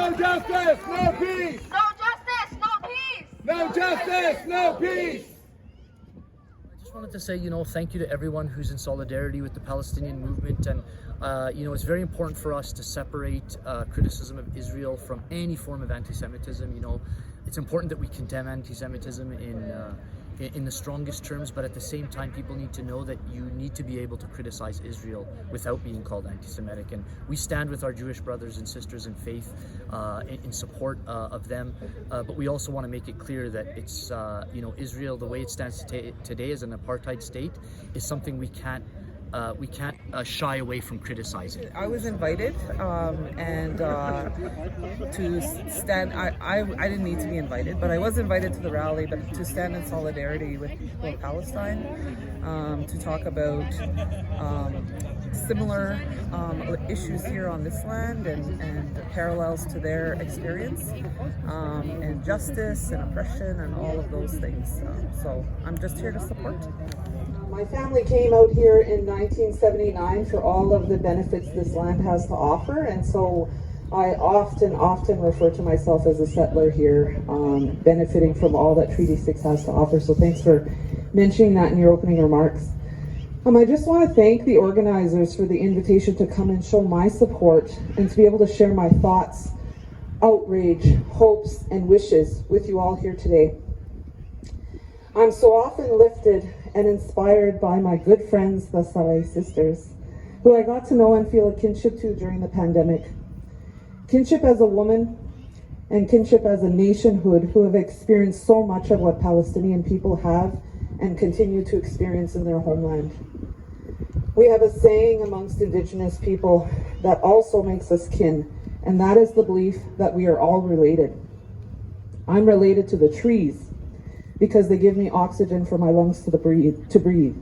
No justice, no peace. No justice, no peace. No justice, no peace. I just wanted to say, thank you to everyone who's in solidarity with the Palestinian movement. And, it's very important for us to separate criticism of Israel from any form of anti-Semitism. It's important that we condemn anti-Semitism in the strongest terms, but at the same time, people need to know that you need to be able to criticize Israel without being called anti-Semitic. And we stand with our Jewish brothers and sisters in faith in support of them. But we also want to make it clear that it's, Israel, the way it stands today as an apartheid state, is something we can't shy away from criticizing. I was invited to stand. I didn't need to be invited, but I was invited to the rally, but to stand in solidarity with people of Palestine, to talk about similar issues here on this land and the parallels to their experience, and justice and oppression and all of those things. So I'm just here to support. My family came out here in 1979 for all of the benefits this land has to offer, and so I often refer to myself as a settler here, benefiting from all that Treaty 6 has to offer. So thanks for mentioning that in your opening remarks. I just want to thank the organizers for the invitation to come and show my support and to be able to share my thoughts, outrage, hopes, and wishes with you all here today. I'm so often lifted and inspired by my good friends, the Sarai sisters, who I got to know and feel a kinship to during the pandemic. Kinship as a woman and kinship as a nationhood who have experienced so much of what Palestinian people have and continue to experience in their homeland. We have a saying amongst Indigenous people that also makes us kin, and that is the belief that we are all related. I'm related to the trees, because they give me oxygen for my lungs to breathe.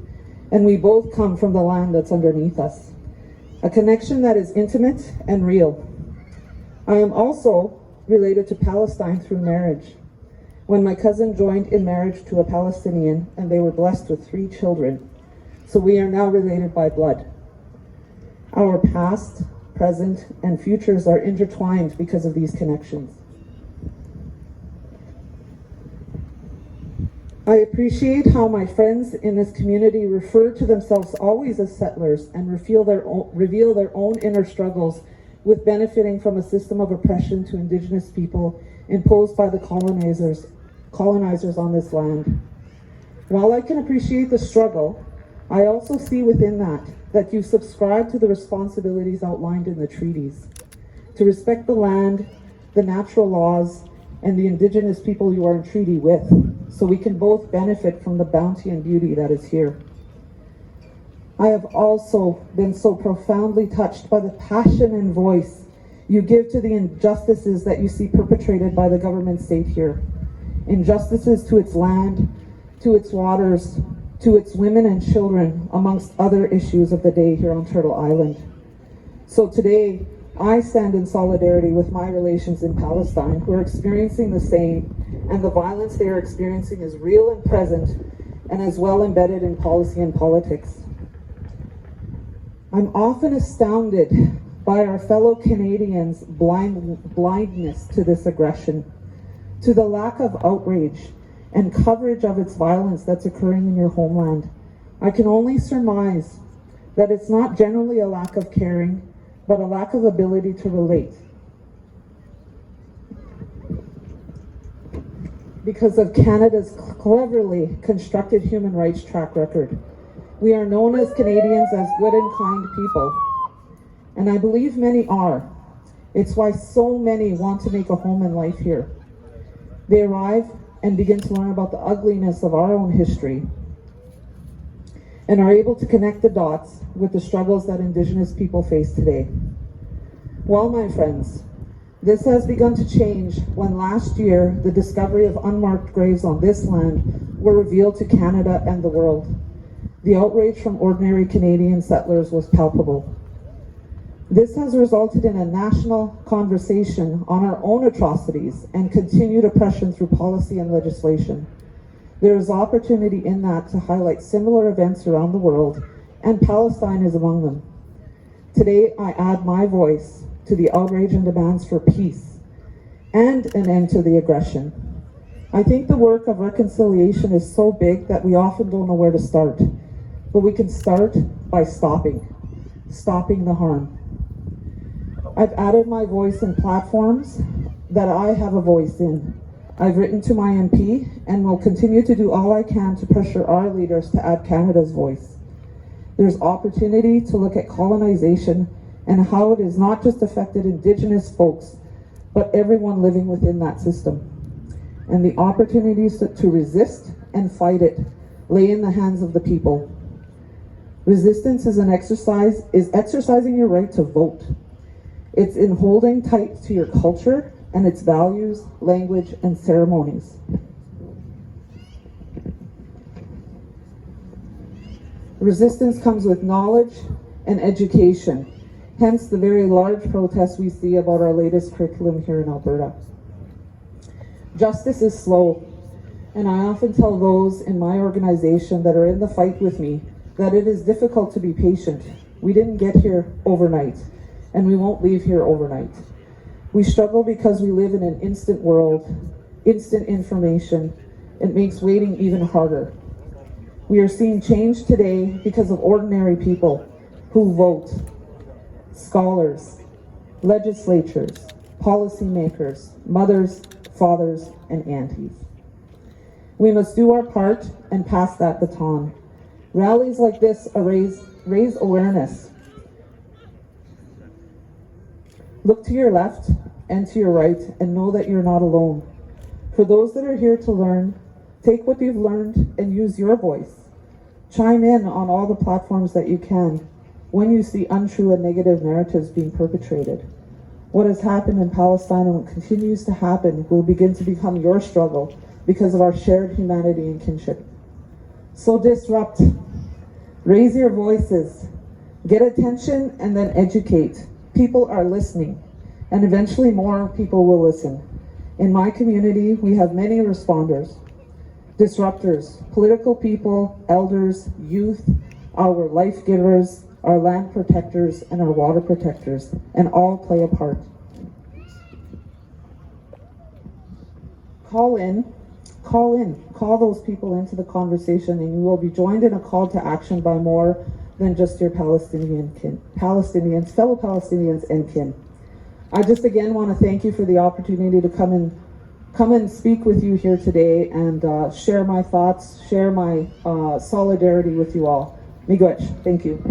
And we both come from the land that's underneath us. A connection that is intimate and real. I am also related to Palestine through marriage. When my cousin joined in marriage to a Palestinian, and they were blessed with 3 children. So we are now related by blood. Our past, present, and futures are intertwined because of these connections. I appreciate how my friends in this community refer to themselves always as settlers and reveal their own inner struggles with benefiting from a system of oppression to Indigenous people imposed by the colonizers on this land. While I can appreciate the struggle, I also see within that you subscribe to the responsibilities outlined in the treaties, to respect the land, the natural laws, and the Indigenous people you are in treaty with, so we can both benefit from the bounty and beauty that is here. I have also been so profoundly touched by the passion and voice you give to the injustices that you see perpetrated by the government state here. Injustices to its land, to its waters, to its women and children, amongst other issues of the day here on Turtle Island. So today, I stand in solidarity with my relations in Palestine who are experiencing the same, and the violence they are experiencing is real and present and as well embedded in policy and politics. I'm often astounded by our fellow Canadians' blindness to this aggression, to the lack of outrage and coverage of its violence that's occurring in your homeland. I can only surmise that it's not generally a lack of caring, but a lack of ability to relate. Because of Canada's cleverly constructed human rights track record. We are known as Canadians as good and kind people, and I believe many are. It's why so many want to make a home and life here. They arrive and begin to learn about the ugliness of our own history and are able to connect the dots with the struggles that Indigenous people face today. Well, my friends, this has begun to change when last year the discovery of unmarked graves on this land were revealed to Canada and the world. The outrage from ordinary Canadian settlers was palpable. This has resulted in a national conversation on our own atrocities and continued oppression through policy and legislation. There is opportunity in that to highlight similar events around the world, and Palestine is among them. Today, I add my voice to the outrage and demands for peace, and an end to the aggression. I think the work of reconciliation is so big that we often don't know where to start. But we can start by stopping the harm. I've added my voice in platforms that I have a voice in. I've written to my MP and will continue to do all I can to pressure our leaders to add Canada's voice. There's opportunity to look at colonization and how it has not just affected Indigenous folks, but everyone living within that system. And the opportunities to resist and fight it lay in the hands of the people. Resistance is exercising your right to vote. It's in holding tight to your culture and its values, language, and ceremonies. Resistance comes with knowledge and education, hence the very large protests we see about our latest curriculum here in Alberta. Justice is slow, and I often tell those in my organization that are in the fight with me that it is difficult to be patient. We didn't get here overnight, and we won't leave here overnight. We struggle because we live in an instant world, instant information. It makes waiting even harder. We are seeing change today because of ordinary people who vote, scholars, legislatures, policymakers, mothers, fathers, and aunties. We must do our part and pass that baton. Rallies like this raise awareness. Look to your left and to your right and know that you're not alone. For those that are here to learn, take what you've learned and use your voice. Chime in on all the platforms that you can when you see untrue and negative narratives being perpetrated. What has happened in Palestine and what continues to happen will begin to become your struggle because of our shared humanity and kinship. So disrupt. Raise your voices. Get attention and then educate. People are listening, and eventually more people will listen. In my community, we have many responders, disruptors, political people, elders, youth, our life givers, our land protectors, and our water protectors, and all play a part. Call those people into the conversation, and you will be joined in a call to action by more than just your fellow Palestinians and kin. I just again want to thank you for the opportunity to come and speak with you here today and share my thoughts, share my solidarity with you all. Miigwech. Thank you.